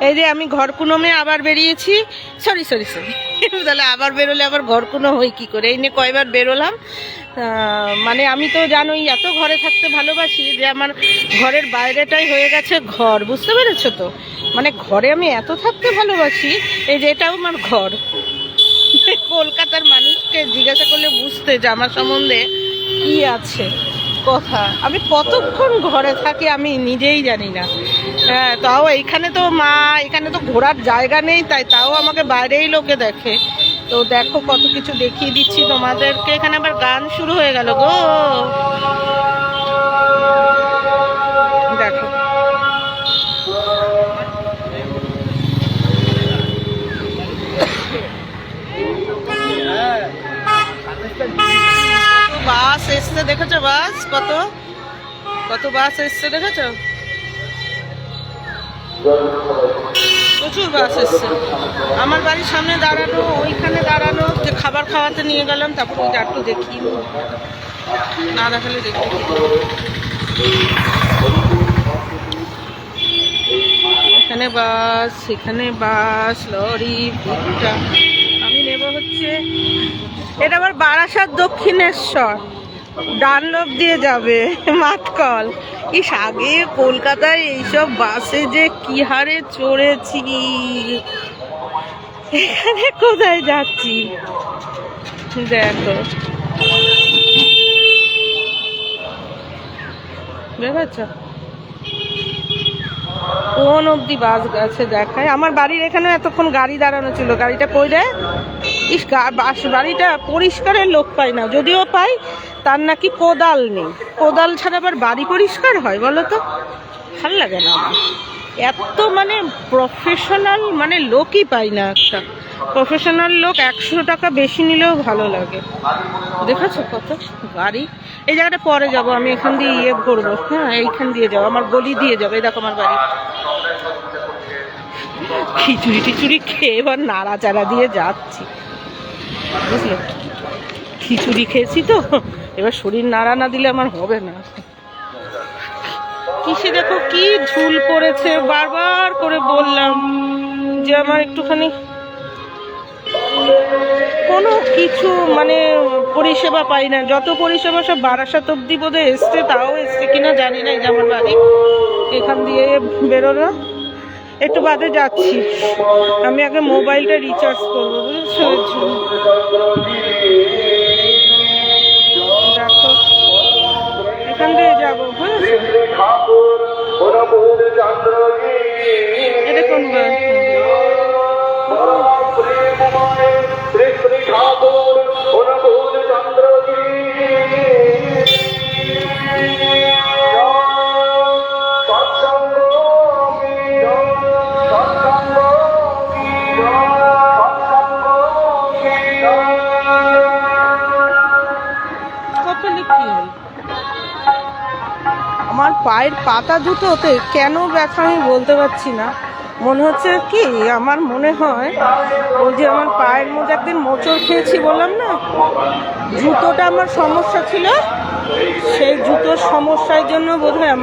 এই যে আমি ঘরকুনমে আবার বেরিয়েছি, সরি সরি সরি, তাহলে আবার বেরোলে আবার ঘরকুনো হই কি করে, এই নিয়ে কয়বার বেরোলাম। মানে আমি তো জানোই এত ঘরে থাকতে ভালোবাসি যে আমার ঘরের বাইরেটাই হয়ে গেছে ঘর, বুঝতে পেরেছো তো? মানে ঘরে আমি এত থাকতে ভালোবাসি, এই যে এটাও আমার ঘর। কলকাতার মানুষকে জিজ্ঞাসা করলে বুঝতে যে আমার সম্বন্ধে কি আছে কথা। আমি কতক্ষণ ঘরে থাকি আমি নিজেই জানি না। হ্যাঁ, তাও এইখানে তো এখানে তো ঘোরার জায়গা নেই, তাও আমাকে বাইরেই লোকে দেখে। তো দেখো কত কিছু দেখিয়ে দিচ্ছি তোমাদেরকে। এখানে আবার গান শুরু হয়ে গেল গো, দেখো। বাস এসছে দেখেছো? বাস কত কত বাস এসছে দেখেছো? প্রচুর বাস এসছে। আমার বাড়ির সামনে দাঁড়ানো, ওইখানে দাঁড়ানো, যে খাবার খাওয়াতে নিয়ে গেলাম, তারপর ওইটা একটু দেখি, না দেখালে দেখি। এখানে বাস, এখানে বাস, লরি, ভুট্টা। আমি নেব হচ্ছে, এটা আবার বারাসাত দক্ষিণেশ্বর, ডানলপ দিয়ে যাবে মাঠকল। ইস, আগে কলকাতায় এইসব বাসে যে কি হারে চড়েছি, এখানে কোথায় যাচ্ছি দেখো, দেখেছ কোন অব্দি বাস গেছে দেখায়। আমার বাড়ির এখানে এতক্ষণ গাড়ি দাঁড়ানো ছিল, গাড়িটা কই রে? ইস, বাড়িটা পরিষ্কারের লোক পাই না, যদিও পাই তার নাকি কোদাল নেই। কোদাল ছাড়া আবার বাড়ি পরিষ্কার হয় বলো তো? ভাল লাগে না আমার। এত মানে প্রফেশনাল মানে লোকই পাই না, একটা প্রফেশনাল লোক 100 টাকা বেশি নিলেও ভালো লাগে। দেখেছো কত গাড়ি? এই জায়গাটা পরে যাব আমি, এখান দিয়ে করবো। হ্যাঁ, এইখান দিয়ে যাবো, আমার গলি দিয়ে যাবো। এই দেখো আমার বাড়ি। খিচুড়ি টিচুড়ি খেয়ে এবার নাড়াচাড়া দিয়ে যাচ্ছি, বুঝলে? খিচুড়ি খেয়েছি তো, এবার শরীর নাড়া না দিলে আমার হবে না। কিসে দেখো কি ঝুল পড়েছে, বারবার করে বললাম যে আমার একটুখানি কোনো কিছু মানে পরিষেবা পাই না। যত পরিষেবা সব বারাসাত অব্দি বোধহয় এসছে, তাও এসছে কিনা জানি না। এই যে আমার বাড়ি, এখান দিয়ে বেরোলো, একটু বাদে যাচ্ছি। আমি আগে মোবাইলটা রিচার্জ করবো, বুঝেছো? দেখো এখান দিয়ে যাবো, বুঝেছো? এটা কোন বাস? আমার পায়ের পাতা জুতোতে কেন ব্যথা আমি বলতে পারছি না। মনে হচ্ছে কি, আমার মনে হয় ওই যে আমার পায়ের মধ্যে একদিন মোচড় খেয়েছি বললাম না, জুতোটা আমার সমস্যা ছিল, সেই জুতোর সমস্যার জন্য বোধহয় আমার